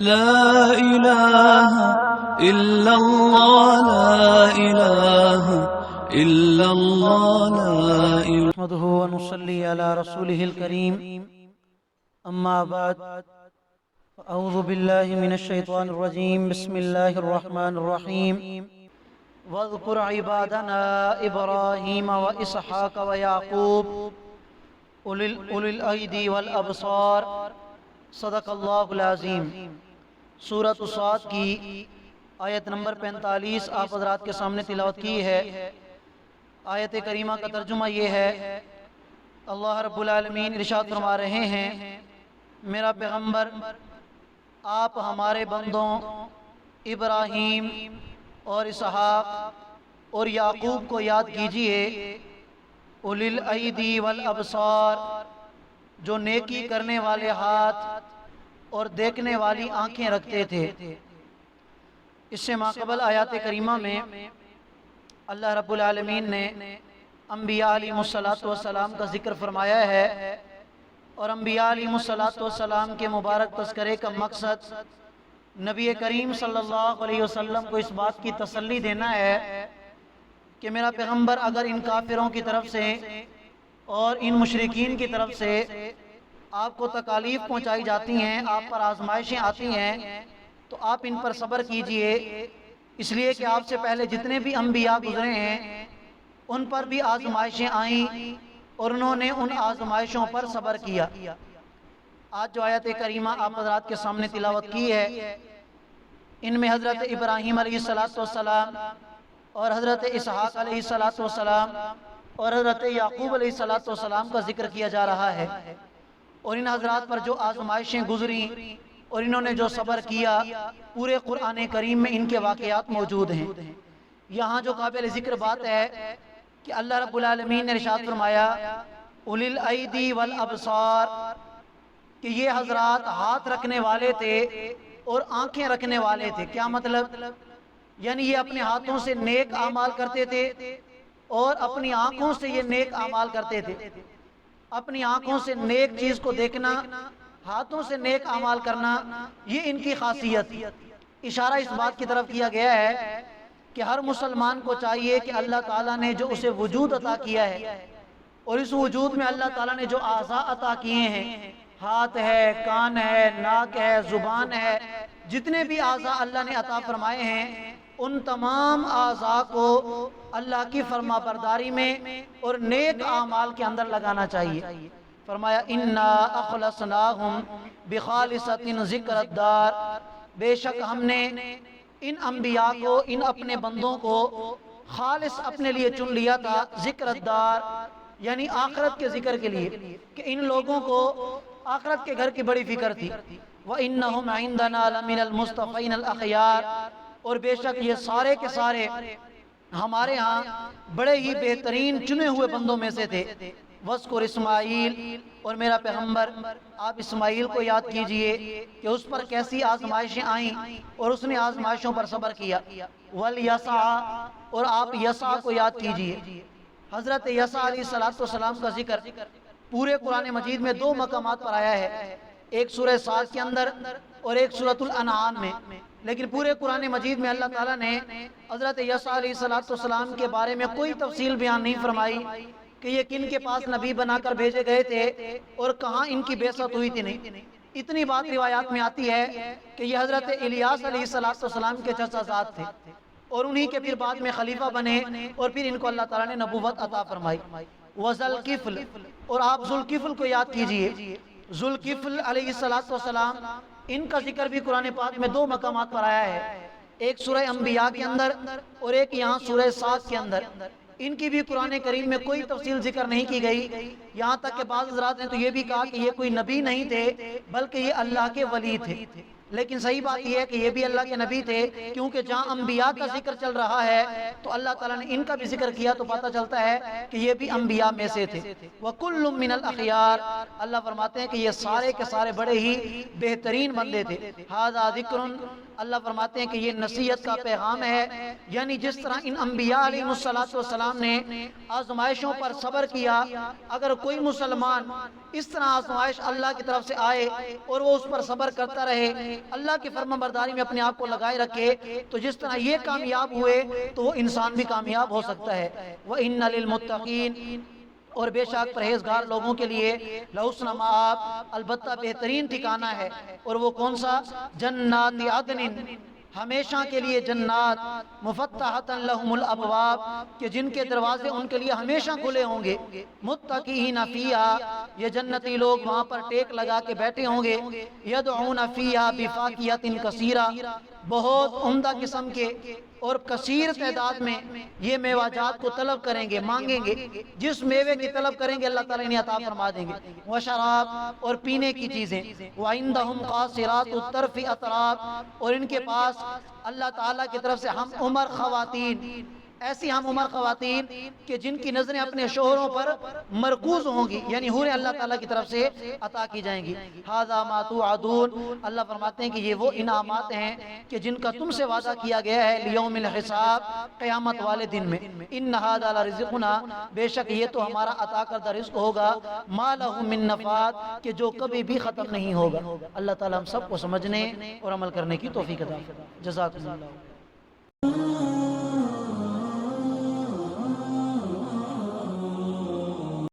لا إله إلا الله لا إله إلا الله لا إله. نحمده ونصلي على رسوله الكريم. أما بعد، أعوذ بالله من الشيطان الرجيم. بسم الله الرحمن الرحيم. واذكر عبادنا إبراهيم وإسحاق ويعقوب أولي الأيدي والأبصار. صدق اللہ العظیم. سورۃ صاد کی آیت نمبر 45 آپ حضرات کے سامنے تلاوت کی ہے. آیت کریمہ کا ترجمہ یہ ہے، اللہ رب العالمین ارشاد فرما رہے ہیں، میرا پیغمبر آپ ہمارے بندوں ابراہیم اور اسحاق اور یعقوب کو یاد کیجئے، اولی الایدی والابصار، جو نیکی کرنے والے ہاتھ اور دیکھنے والی آنکھیں رکھتے تھے. اس سے ماقبل آیات کریمہ میں اللہ رب العالمین نے انبیاء علیہ السلام کا ذکر فرمایا ہے، اور انبیاء علیہ السلام کے مبارک تذکرے کا مقصد نبی کریم صلی اللہ علیہ وسلم کو اس بات کی تسلی دینا ہے کہ میرا پیغمبر اگر ان کافروں کی طرف سے اور ان مشرکین کی طرف سے آپ کو تکالیف پہنچائی جاتی ہیں، آپ پر آزمائشیں آتی ہیں، تو آپ ان پر صبر کیجئے، اس لیے کہ آپ سے پہلے جتنے بھی انبیاء گزرے ہیں ان پر بھی آزمائشیں آئیں اور انہوں نے ان آزمائشوں پر صبر کیا. آج جو آیت کریمہ آپ حضرات کے سامنے تلاوت کی ہے، ان میں حضرت ابراہیم علیہ السلام اور حضرت اسحاق علیہ السلام اور حضرت یعقوب علیہ السلام کا ذکر کیا جا رہا ہے، اور ان حضرات پر جو آزمائشیں گزریں اور انہوں نے جو صبر کیا، پورے قرآن کریم میں ان کے واقعات موجود ہیں. یہاں جو قابل ذکر بات ہے کہ اللہ رب العالمین نے ارشاد فرمایا اولی الایدی والابصار، کہ یہ حضرات ہاتھ رکھنے والے تھے اور آنکھیں رکھنے والے تھے. کیا مطلب؟ یعنی یہ اپنے ہاتھوں سے نیک اعمال کرتے تھے اور اپنی آنکھوں سے یہ نیک اعمال کرتے تھے. اپنی آنکھوں سے نیک چیز کو دیکھنا، ہاتھوں سے نیک اعمال کرنا، یہ ان کی خاصیت. اشارہ اس بات کی طرف کیا گیا ہے کہ ہر مسلمان کو چاہیے کہ اللہ تعالیٰ نے جو اسے وجود عطا کیا ہے، اور اس وجود میں اللہ تعالیٰ نے جو اعضاء عطا کیے ہیں، ہاتھ ہے، کان ہے، ناک ہے، زبان ہے، جتنے بھی اعضاء اللہ نے عطا فرمائے ہیں، ان تمام اعضاء کو اللہ کی فرما برداری میں اور نیک اعمال کے اندر لگانا چاہیے. فرمایا انا اخلصناہم بخالصۃ ذکر الدار، بے شک ہم نے ان انبیاء کو، ان اپنے بندوں کو خالص اپنے لیے چن لیا تھا، ذکر الدار یعنی آخرت کے ذکر کے لیے، کہ ان لوگوں کو آخرت کے گھر کی بڑی فکر تھی. وَإِنَّهُمْ عِنْدَنَا لَمِنَ الْمُصْطَفَيْنَ الْأَخْيَارِ، اور بے شک یہ سارے کے سارے ہمارے ہاں بڑے ہی بہترین چنے ہوئے بندوں میں سے تھے. وَاذْكُرْ اسماعیل، اور میرا پیغمبر آپ اسماعیل کو یاد کیجئے کہ اس پر کیسی آزمائشیں آئیں اور اس نے آزمائشوں پر صبر کیا. وَالْيَسَعَ، اور آپ یسع کو یاد کیجئے. حضرت یسع علیہ السلام کا ذکر پورے قرآن مجید میں دو مقامات پر آیا ہے، ایک سورہ صاد کے اندر اور ایک سورۃ الانعام میں. لیکن پورے قرآن مجید میں اللہ تعالیٰ نے حضرت یسع علیہ السلام کے بارے میں کوئی تفصیل بیان نہیں فرمائی کہ یہ کن کے پاس نبی بنا کر بھیجے گئے تھے اور کہاں ان کی بعثت ہوئی تھی. نہیں، اتنی بات روایات میں آتی ہے کہ یہ حضرت الیاس علیہ السلام کے چچا زاد تھے، اور انہی کے پھر بعد میں خلیفہ بنے، اور پھر ان کو اللہ تعالیٰ نے نبوت عطا فرمائی. وذوالکفل، اور آپ ذوالکفل کو یاد کیجئے. ذوالکفل علیہ السلام، ان کا ذکر بھی قرآن پاک میں دو مقامات پر آیا ہے، ایک سورہ انبیاء کے اندر اور ایک یہاں سورہ صاد کے اندر. ان کی بھی قرآن کریم میں کوئی تفصیل ذکر نہیں کی گئی، یہاں تک کہ بعض حضرات نے تو یہ بھی کہا کہ یہ کوئی نبی نہیں تھے بلکہ یہ اللہ کے ولی تھے. لیکن صحیح بات یہ ہے کہ یہ بھی اللہ کے نبی تھے، کیونکہ جہاں انبیاء کا ذکر چل رہا ہے تو اللہ تعالیٰ نے ان کا بھی ذکر کیا، تو پتہ چلتا ہے کہ یہ بھی انبیاء میں سے تھے. وَكُلٌّ مِّنَ الْأَخْيَارِ، اللہ فرماتے ہیں کہ یہ سارے کے سارے بڑے ہی بہترین بندے تھے. هَذَا ذِكْرٌ، اللہ فرماتے ہیں کہ یہ نصیحت کا پیغام ہے، یعنی جس طرح ان انبیاء علیہ السلام نے آزمائشوں پر صبر کیا، اگر کوئی مسلمان اس طرح آزمائش اللہ کی طرف سے آئے اور وہ اس پر صبر کرتا رہے اللہ کی فرما برداری میں اپنے آپ کو لگائے رکھے تو جس طرح یہ کامیاب ہوئے تو وہ انسان بھی کامیاب ہو سکتا ہے۔ وَإِنَّ لِلْمُتَّقِينَ، اور بے شک پرہیزگار لوگوں کے لیے لحسن مآب، البتہ بہترین ٹھکانہ ہے، اور وہ کون سا؟ جنات عدن، ہمیشہ کے لیے جنات، مفتحۃ لہم الابواب، کہ جن کے دروازے ان کے لیے ہمیشہ کھلے ہوں گے، متکئین فیہا، یہ جنتی لوگ وہاں پر ٹیک لگا کے بیٹھے ہوں گے، یدعون فیہا بفاکہۃ کثیرہ، بہت عمدہ قسم کے اور کثیر تعداد میں یہ میوہ جات کو طلب کریں گے، مانگیں گے، جس میوے کی طلب کریں گے اللہ تعالیٰ انہیں عطا فرما دیں گے۔ وشراب، اور پینے کی چیزیں، وعندہم قاصرات الطرف اطراب، اور ان کے پاس اللہ تعالیٰ کی طرف سے ہم عمر خواتین، ایسی ہم عمر خواتین کہ جن کی نظریں اپنے شوہروں پر مرکوز ہوں گی، یعنی حوریں اللہ تعالیٰ کی طرف سے عطا کی جائیں گی۔ ھذا ما توعدون، اللہ فرماتے ہیں کہ یہ وہ انعامات ہیں کہ جن کا تم سے وعدہ کیا گیا ہے لیوم الحساب، قیامت والے دن میں۔ ان ھذا لرزقنا، بے شک یہ تو ہمارا عطا کردہ رزق ہوگا، ما لہ من نفاد، کہ جو کبھی بھی ختم نہیں ہوگا۔ اللہ تعالیٰ ہم سب کو سمجھنے اور عمل کرنے کی توفیق عطا فرمائے۔ جزاکم اللہ۔